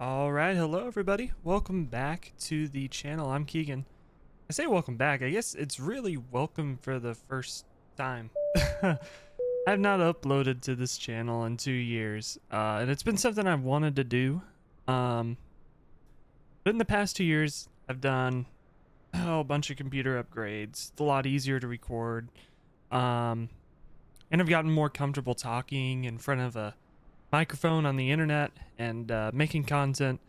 All right, hello everybody. Welcome back to the channel. I'm Keegan. I say welcome back. I guess it's really welcome for the first time. I have not uploaded to this channel in 2 years, and it's been something I've wanted to do. But in the past 2 years, I've done a bunch of computer upgrades. It's a lot easier to record, and I've gotten more comfortable talking in front of a microphone on the internet and making content.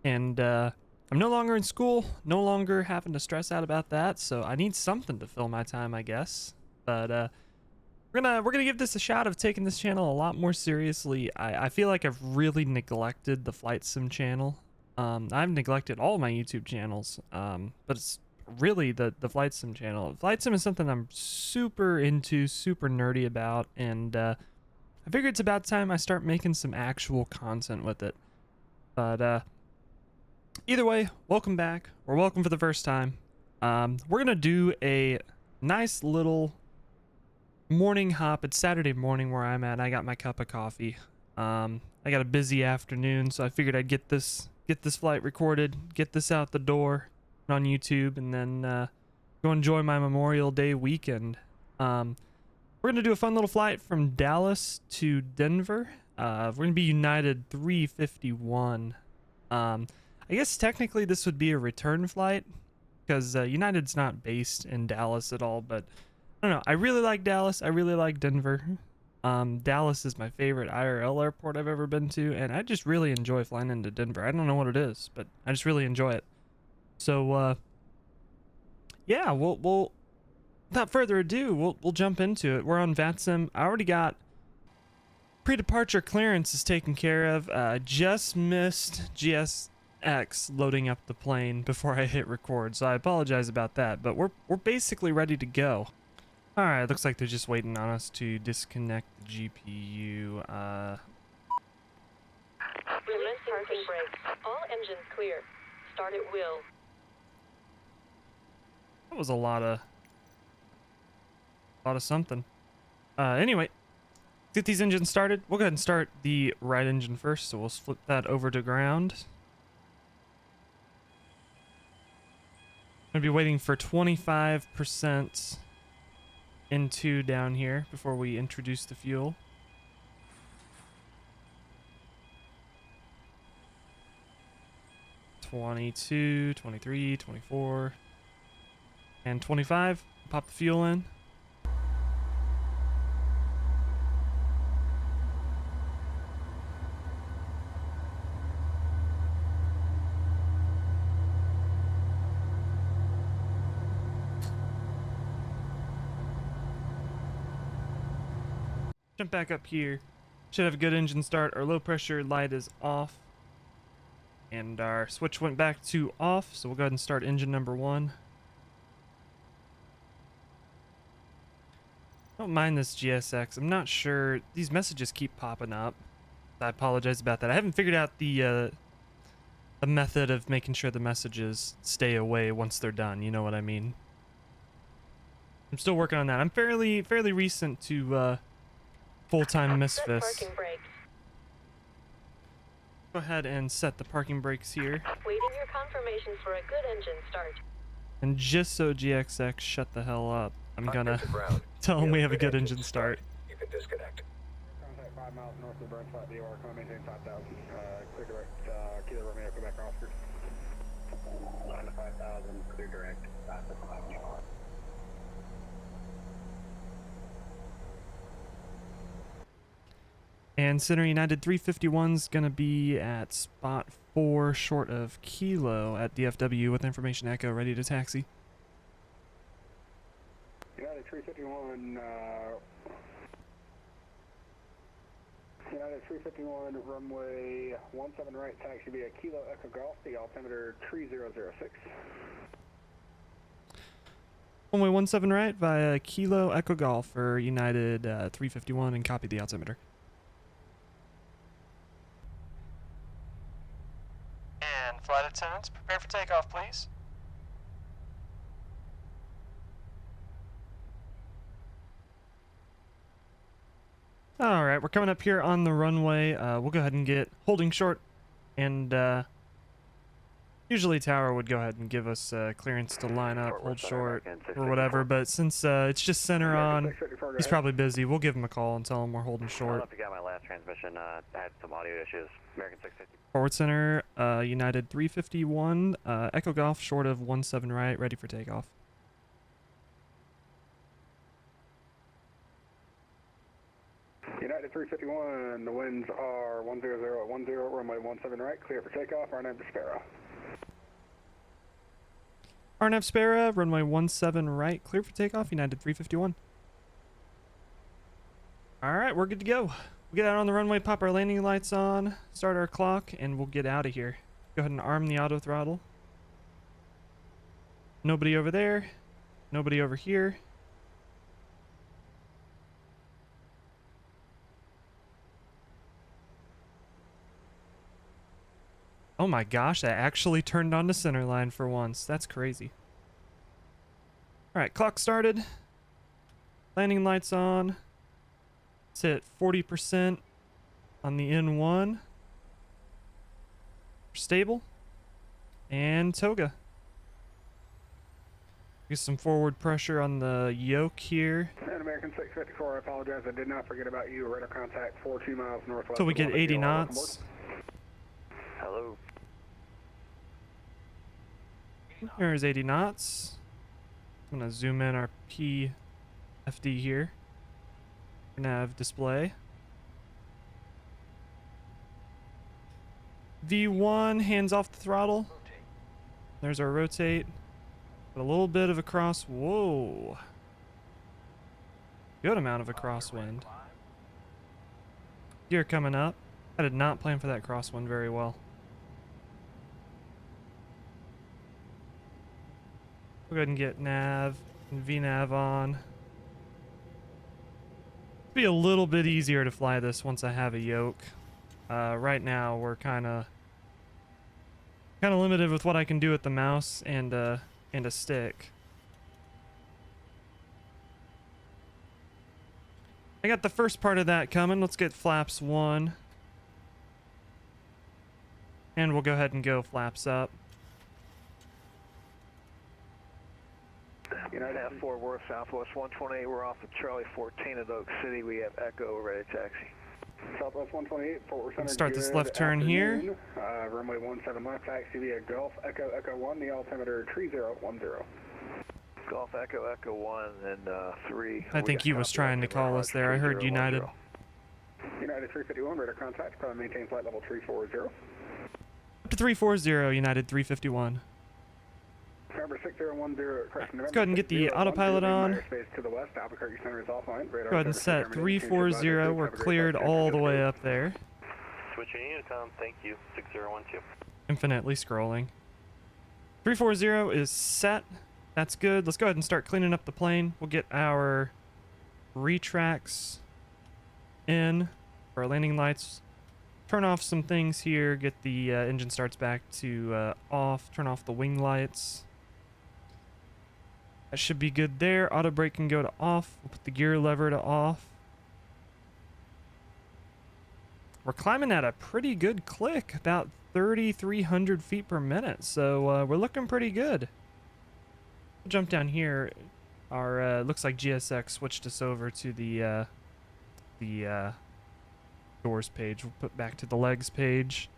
And I'm no longer in school, no longer having to stress out about that, so I need something to fill my time, I guess. But we're gonna give this a shot of taking this channel a lot more seriously. I feel like I've really neglected the Flight Sim channel. I've neglected all my YouTube channels, but it's really the Flight Sim channel. Flight Sim is something I'm super into, super nerdy about, and I figure it's about time I start making some actual content with it. But either way, welcome back, or welcome for the first time. We're gonna do a nice little morning hop. It's Saturday morning where I'm at. I got my cup of coffee. I got a busy afternoon, so I figured I'd get this flight recorded, get this out the door on YouTube, and then go enjoy my Memorial Day weekend. We're gonna do a fun little flight from Dallas to Denver. We're gonna be United 351. I guess technically this would be a return flight because United's not based in Dallas at all. But I don't know. I really like Dallas. I really like Denver. Dallas is my favorite IRL airport I've ever been to, and I just really enjoy flying into Denver. I don't know what it is, but I just really enjoy it. So yeah, we'll without further ado, we'll jump into it. We're on VATSIM. I already got pre-departure clearance is taken care of. Just missed GSX loading up the plane before I hit record, so I apologize about that. But we're basically ready to go. All right, looks like they're just waiting on us to disconnect the GPU. Release parking brakes. All engines clear. Start at will. That was a lot of something. Anyway, get these engines started. We'll go ahead and start the right engine first, so we'll flip that over to ground. I'm gonna be waiting for 25% N2 down here before we introduce the fuel. $22, $23, $24, and $25. Pop the fuel in. Jump back up here. Should have a good engine start. Our low pressure light is off. And our switch went back to off, so we'll go ahead and start engine number 1. Don't mind this GSX. I'm not sure. These messages keep popping up. I apologize about that. I haven't figured out the method of making sure the messages stay away once they're done. You know what I mean? I'm still working on that. I'm fairly recent to full-time MSFS. Go ahead and set the parking brakes here. Waiting your confirmation for a good engine start. And just so GXX shut the hell up, I'm gonna tell them we have a good engine start. You can disconnect. Contact 5 miles north of the burn spot, DOR, come maintain 5,000. Clear direct, Kilo Romeo, Quebec, Oscar. Line to 5,000, clear direct, 5,000. And Center United 351's gonna be at spot 4 short of Kilo at DFW with information echo ready to taxi. United 351, United 351, runway 17 right, taxi via Kilo Echo Golf, the altimeter 3006. Runway 17 right via Kilo Echo Golf for United 351 and copy the altimeter. And flight attendants, prepare for takeoff, please. All right, we're coming up here on the runway. We'll go ahead and get holding short And usually tower would go ahead and give us clearance to line up, hold short, or whatever, but since it's just center on, he's probably busy. We'll give him a call and tell him we're holding I don't short. know if you got my last transmission. I had some audio issues. American 650. Forward center, United 351, Echo Golf short of 17 right, ready for takeoff. United 351, the winds are 100 at 10, runway 17 right, clear for takeoff, RNAV to Sparrow. RNAV Sparrow, runway 17 right, clear for takeoff, United 351. Alright, we're good to go. We'll get out on the runway, pop our landing lights on, start our clock, and we'll get out of here. Go ahead and arm the auto throttle. Nobody over there. Nobody over here. Oh my gosh, that actually turned on the center line for once. That's crazy. Alright, clock started. Landing lights on. It's at 40% on the N1. Stable. And toga. Get some forward pressure on the yoke here. And American 654, I apologize, I did not forget about you. Radar contact 42 miles northwest. Till we get 80 knots. Hello. Here's 80 knots. I'm gonna zoom in our PFD here. Nav display. V1, hands off the throttle. There's our rotate. Got a little bit of a cross. Whoa. Good amount of a crosswind. Gear coming up. I did not plan for that crosswind very well. We'll go ahead and get nav and VNav on. It'll be a little bit easier to fly this once I have a yoke. Right now we're kind of limited with what I can do with the mouse and a stick. I got the first part of that coming. Let's get flaps 1. And we'll go ahead and go flaps up. United F Fort Worth, Southwest 128. We're off of Charlie 14 at Oak City. We have Echo ready to taxi. Southwest 128, Fort Worth Center. Start this good left turn here. afternoon. Runway 17 left, taxi via Gulf Echo Echo 1, the altimeter 3010. Golf Echo Echo 1 and 3. I think he was trying to call us there. I heard United. United 351, radar contact, maintain flight level 340. Up to 340, United 351. November 6010, correction, Let's go ahead and get the autopilot on. Space to the west, Albuquerque Center is offline. Go ahead and set 340. We're cleared all the way up there. Switching Unicom, thank you. 6012. Infinitely scrolling. 340 is set. That's good. Let's go ahead and start cleaning up the plane. We'll get our retracts in for our landing lights. Turn off some things here. Get the engine starts back to off. Turn off the wing lights. That should be good there. Auto brake can go to off. We'll put the gear lever to off. We're climbing at a pretty good click, about 3,300 feet per minute. So we're looking pretty good. We'll jump down here. Our looks like GSX switched us over to the doors page. We'll put back to the legs page.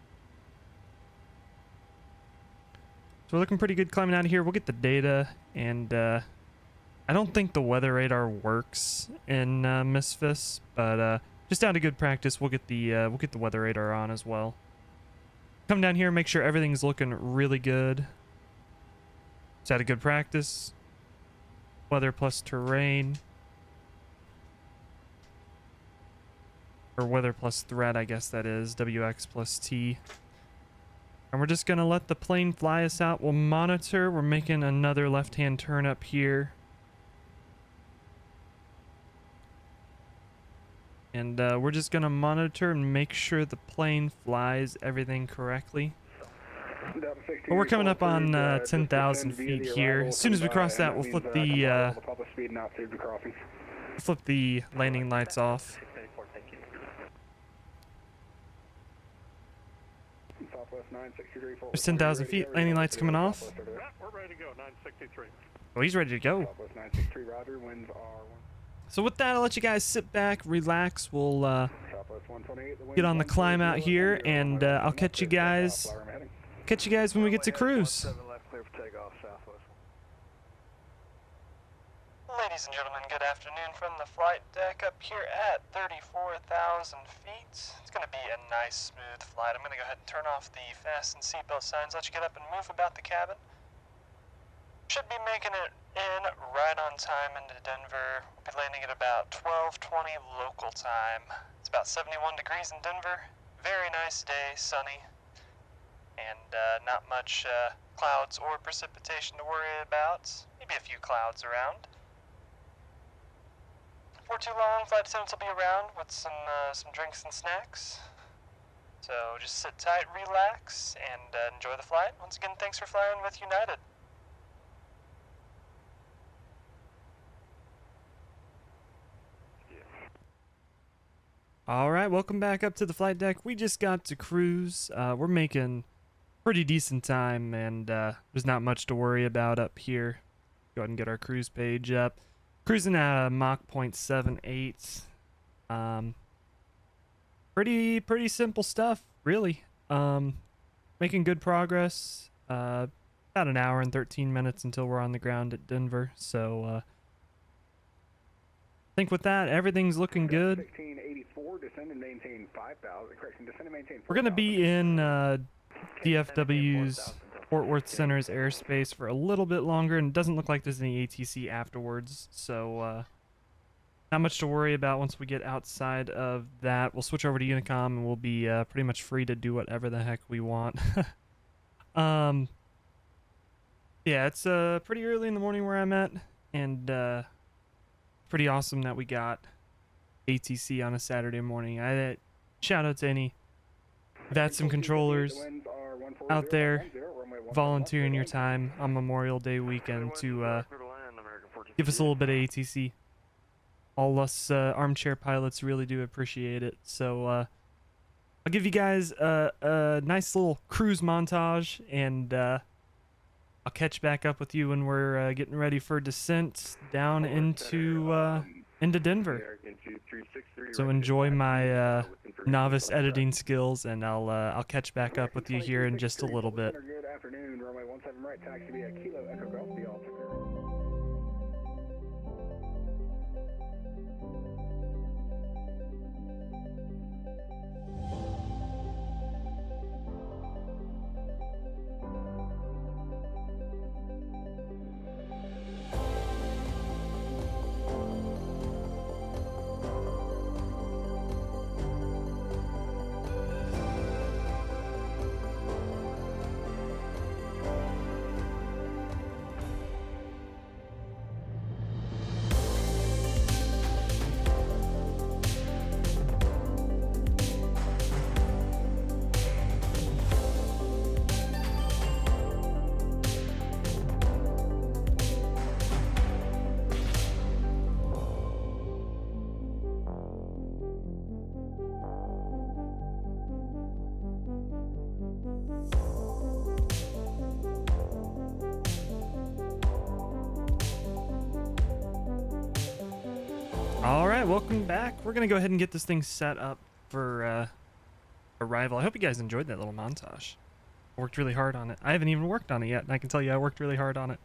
So we're looking pretty good climbing out of here. We'll get the data, and I don't think the weather radar works in MSFS, but just out of good practice, we'll get the weather radar on as well. Come down here, make sure everything's looking really good. Just out of good practice. Weather plus terrain. Or weather plus threat, I guess that is. WX plus T. And we're just going to let the plane fly us out. We'll monitor. We're making another left-hand turn up here. And we're just going to monitor and make sure the plane flies everything correctly. But we're coming up on 10,000 feet here. As soon as we cross that, we'll flip the landing lights off. Southwest 963. There's 10,000 feet. Landing lights coming off. We're ready to go, 963. Oh, he's ready to go. Southwest 963, roger. Winds are So with that, I'll let you guys sit back, relax. We'll Southwest 128. The get on the wind's climb out 140, here, 10, and I'll catch you guys. Flower, I'm heading. Catch you guys when we get to cruise. 17 left, clear for takeoff, Southwest. Ladies and gentlemen, good afternoon from the flight deck up here at 34,000 feet. It's going to be a nice, smooth flight. I'm going to go ahead and turn off the fasten seatbelt signs, let you get up and move about the cabin. Should be making it in right on time into Denver. We'll be landing at about 12:20 local time. It's about 71 degrees in Denver. Very nice day, sunny, and not much clouds or precipitation to worry about. Maybe a few clouds around. For too long, flight attendants will be around with some drinks and snacks. So just sit tight, relax, and enjoy the flight. Once again, thanks for flying with United. All right, welcome back up to the flight deck. We just got to cruise. We're making pretty decent time, and there's not much to worry about up here. Go ahead and get our cruise page up. Cruising at a Mach 0.78. Pretty simple stuff, really. Making good progress. About an hour and 13 minutes until we're on the ground at Denver. So I think with that, everything's looking good. 1684, descend and maintain 5,000. Correction, descend and maintain 4,000. We're gonna be in DFW's Fort Worth Center's airspace for a little bit longer, and it doesn't look like there's any ATC afterwards, so not much to worry about once we get outside of that. We'll switch over to Unicom, and we'll be pretty much free to do whatever the heck we want. Yeah, it's pretty early in the morning where I'm at, and pretty awesome that we got ATC on a Saturday morning. Shout out to any VATSIM controllers out there volunteering your time on Memorial Day weekend to give us a little bit of ATC. All us armchair pilots really do appreciate it. So I'll give you guys a nice little cruise montage, and I'll catch back up with you when we're getting ready for descent down into Denver. So enjoy my novice editing skills, and I'll catch back up with you here in just a little bit. Good afternoon, runway 17 right, taxi via Kilo Echo Golf, the altimeter. All right, welcome back. We're gonna go ahead and get this thing set up for arrival. I hope you guys enjoyed that little montage. I worked really hard on it. I haven't even worked on it yet, and I can tell you I worked really hard on it.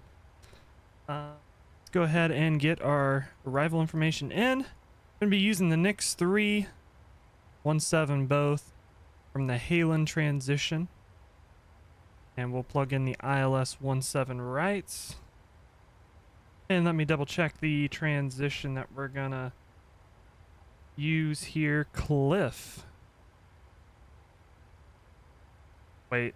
Let's go ahead and get our arrival information in. Gonna be using the Nix 3, 17 both from the Halen transition, and we'll plug in the ILS 17 right. And let me double check the transition that we're gonna use here. Cliff. Wait.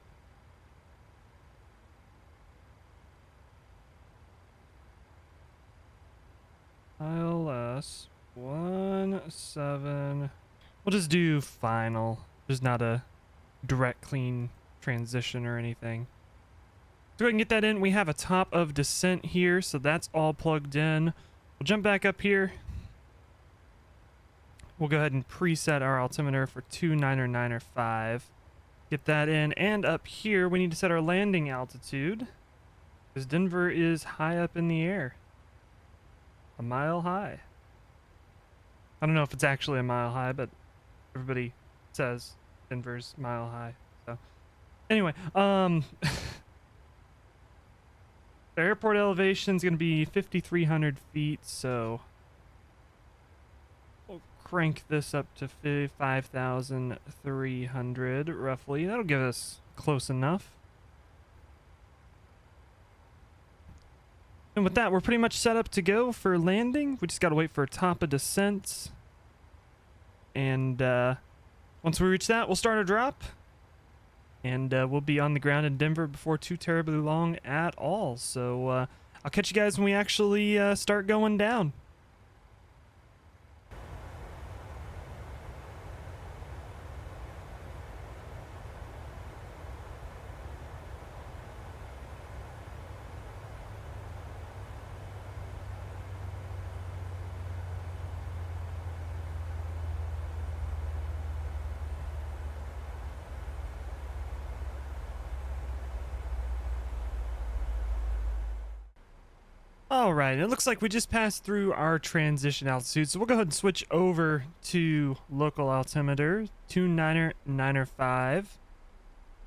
ILS 17. We'll just do final. There's not a direct clean transition or anything. So go ahead and get that in. We have a top of descent here, so that's all plugged in. We'll jump back up here. We'll go ahead and preset our altimeter for 2995. Get that in. And up here, we need to set our landing altitude, because Denver is high up in the air. A mile high. I don't know if it's actually a mile high, but everybody says Denver's mile high. So anyway, the airport elevation is going to be 5,300 feet, so we'll crank this up to 5,300 roughly. That'll give us close enough. And with that, we're pretty much set up to go for landing. We just got to wait for top of descent. And once we reach that, we'll start our drop. And we'll be on the ground in Denver before too terribly long at all. So I'll catch you guys when we actually start going down. All right, it looks like we just passed through our transition altitude, so we'll go ahead and switch over to local altimeter, 29905.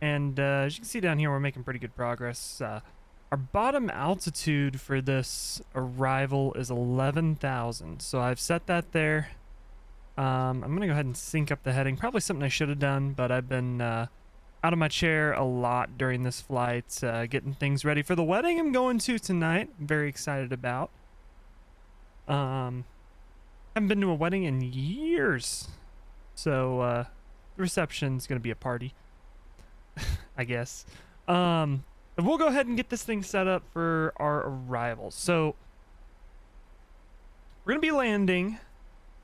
And as you can see down here, we're making pretty good progress. Our bottom altitude for this arrival is 11,000, so I've set that there. I'm going to go ahead and sync up the heading. Probably something I should have done, but I've been out of my chair a lot during this flight, getting things ready for the wedding I'm going to tonight. I'm very excited about. Haven't been to a wedding in years, so the reception's gonna be a party, I guess. We'll go ahead and get this thing set up for our arrival. So we're gonna be landing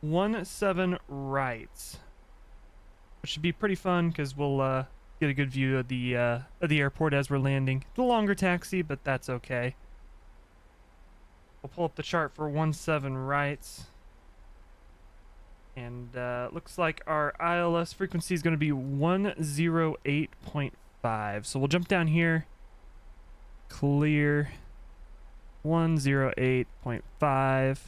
17 right, which should be pretty fun because we'll get a good view of the airport as we're landing. It's a longer taxi, but that's okay. We'll pull up the chart for 17 right. And looks like our ILS frequency is going to be 108.5. So we'll jump down here. Clear. 108.5.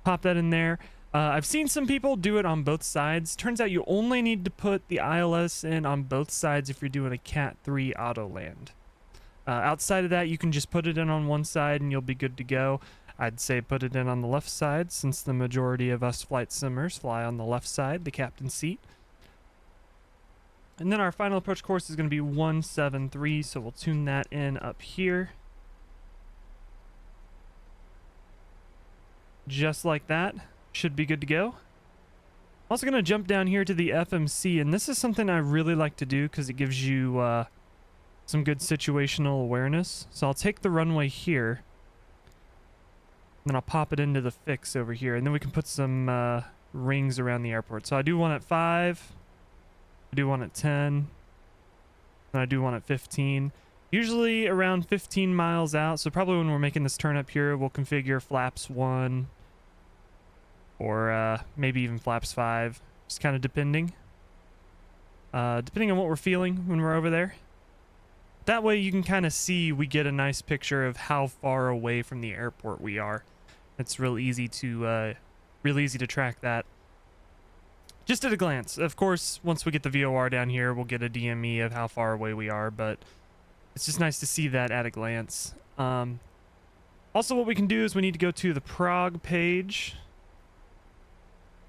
Pop that in there. I've seen some people do it on both sides. Turns out you only need to put the ILS in on both sides if you're doing a Cat 3 auto land. Outside of that, you can just put it in on one side and you'll be good to go. I'd say put it in on the left side, since the majority of us flight simmers fly on the left side, the captain's seat. And then our final approach course is going to be 173, so we'll tune that in up here. Just like that. Should be good to go. I'm also going to jump down here to the FMC, and this is something I really like to do because it gives you some good situational awareness. So I'll take the runway here, and then I'll pop it into the fix over here, and then we can put some rings around the airport. So I do one at 5, I do one at 10, and I do one at 15. Usually around 15 miles out, so probably when we're making this turn up here, we'll configure flaps 1, or maybe even flaps 5, just kind of depending on what we're feeling when we're over there. That way you can kind of see, we get a nice picture of how far away from the airport we are. It's real easy to track that just at a glance. Of course, once we get the VOR down here, we'll get a DME of how far away we are, but it's just nice to see that at a glance. Also, what we can do is we need to go to the Prague page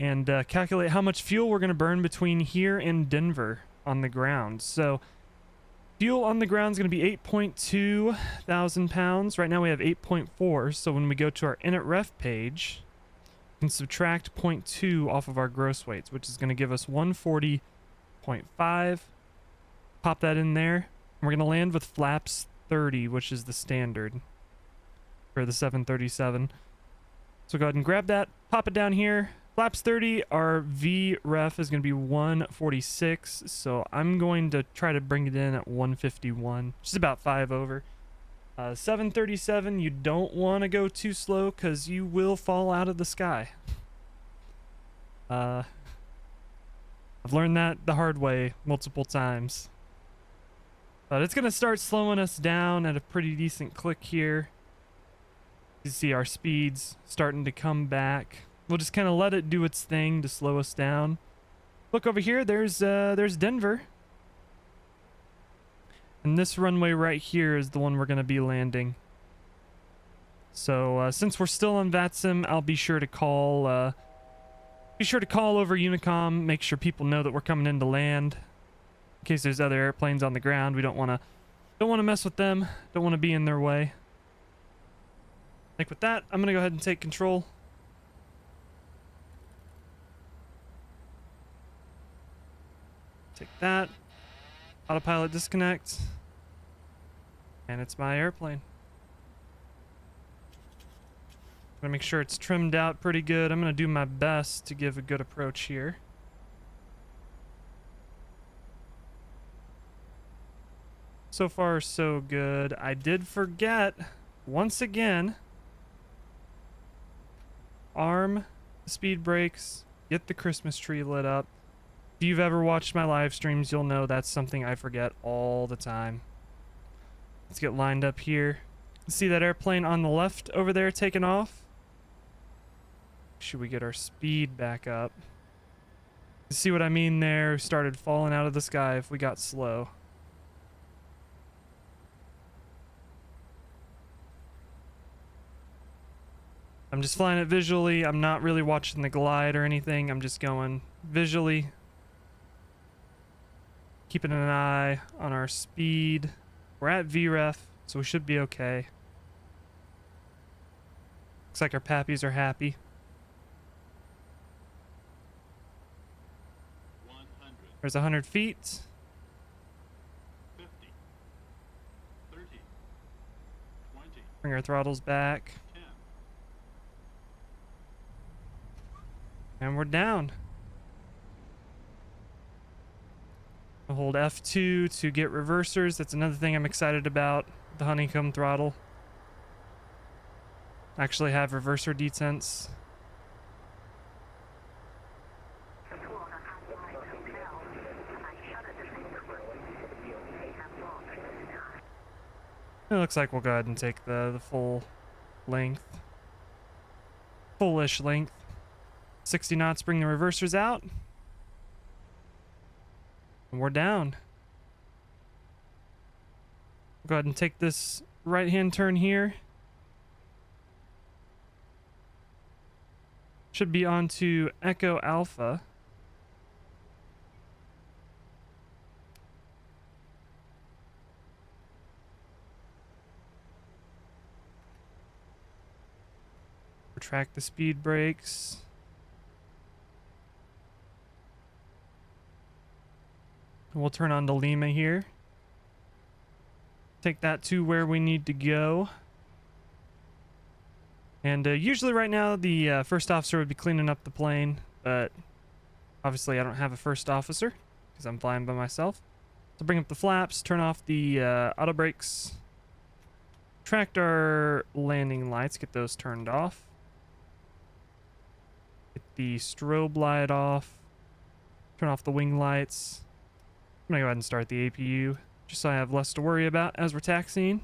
and calculate how much fuel we're going to burn between here and Denver on the ground. So fuel on the ground is going to be 8.2 thousand pounds. Right now we have 8.4. So when we go to our init ref page, we can subtract 0.2 off of our gross weights, which is going to give us 140.5. Pop that in there. And we're going to land with flaps 30, which is the standard for the 737. So go ahead and grab that, pop it down here. Flaps 30, our VREF is going to be 146, so I'm going to try to bring it in at 151, just about 5 over. 737, you don't want to go too slow because you will fall out of the sky. I've learned that the hard way multiple times. But it's going to start slowing us down at a pretty decent click here. You see our speeds starting to come back. We'll just kind of let it do its thing to slow us down. Look over here, there's Denver. And this runway right here is the one we're going to be landing. So since we're still on VATSIM, I'll be sure to call over Unicom, make sure people know that we're coming in to land. In case there's other airplanes on the ground, we don't want to mess with them. Don't want to be in their way. Like with that, I'm going to go ahead and take control. Take that. Autopilot disconnect. And it's my airplane. I'm gonna make sure it's trimmed out pretty good. I'm gonna do my best to give a good approach here. So far, so good. I did forget, once again, arm the speed brakes, get the Christmas tree lit up. If you've ever watched my live streams, you'll know that's something I forget all the time. Let's get lined up here. See that airplane on the left over there taking off? Should we get our speed back up? See what I mean there? Started falling out of the sky if we got slow. I'm just flying it visually. I'm not really watching the glide or anything. I'm just going visually. Keeping an eye on our speed. We're at VREF, so we should be okay. Looks like our pappies are happy. 100. There's 100 feet. 50. 30. 20. Bring our throttles back. 10. And we're down. I'll hold F2 to get reversers. That's another thing I'm excited about. The honeycomb throttle. Actually have reverser detents. It looks like we'll go ahead and take the full length. Full-ish length. 60 knots, bring the reversers out. And we're down. Go ahead and take this right-hand turn here. Should be onto Echo Alpha. Retract the speed brakes. We'll turn on to Lima here. Take that to where we need to go. And usually right now the first officer would be cleaning up the plane, but obviously I don't have a first officer because I'm flying by myself. So bring up the flaps, turn off the auto brakes, retract our landing lights, get those turned off. Get the strobe light off, turn off the wing lights. I'm gonna go ahead and start the APU just so I have less to worry about as we're taxiing.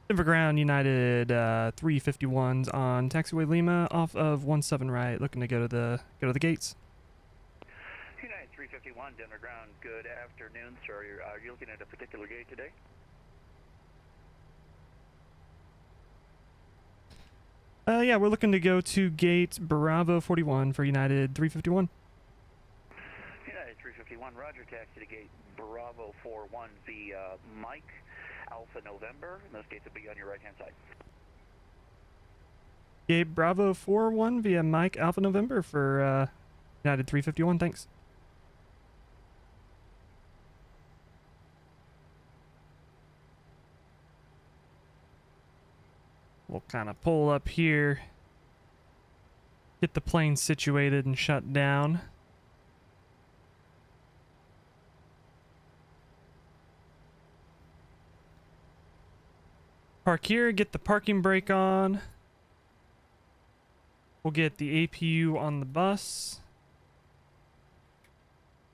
Denver ground United 351s on taxiway Lima off of 17 right, looking to go to the gates. United 351, Denver ground, good afternoon, sir. Are you looking at a particular gate today? Yeah, we're looking to go to gate Bravo 41 for United 351. United 351, roger, taxi to gate Bravo 41 via Mike Alpha November, and those gates will be on your right-hand side. Gate Bravo 41 via Mike Alpha November for United 351, thanks. We'll kind of pull up here, get the plane situated and shut down. Park here, get the parking brake on. We'll get the APU on the bus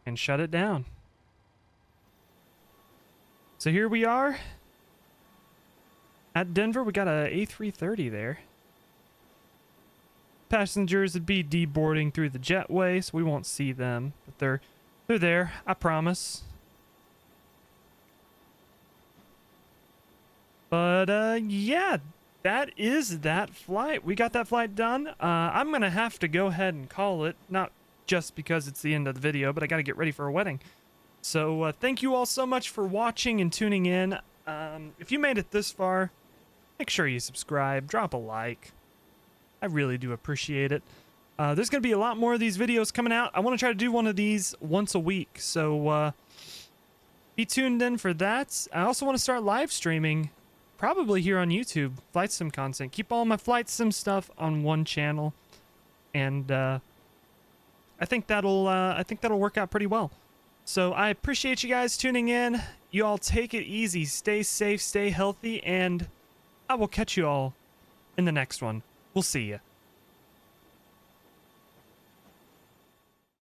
and shut it down. So here we are at Denver. We got a A330 there. Passengers would be deboarding through the jetway, so we won't see them, but they're there, I promise. But yeah, that is that flight. We got that flight done. I'm gonna have to go ahead and call it, not just because it's the end of the video, but I gotta get ready for a wedding. So thank you all so much for watching and tuning in. If you made it this far, make sure you subscribe, drop a like. I really do appreciate it. There's going to be a lot more of these videos coming out. I want to try to do one of these once a week, so be tuned in for that. I also want to start live streaming, probably here on YouTube, flight sim content. Keep all my flight sim stuff on one channel, and I think that'll work out pretty well. So I appreciate you guys tuning in. You all take it easy, stay safe, stay healthy, and I will catch you all in the next one. We'll see ya.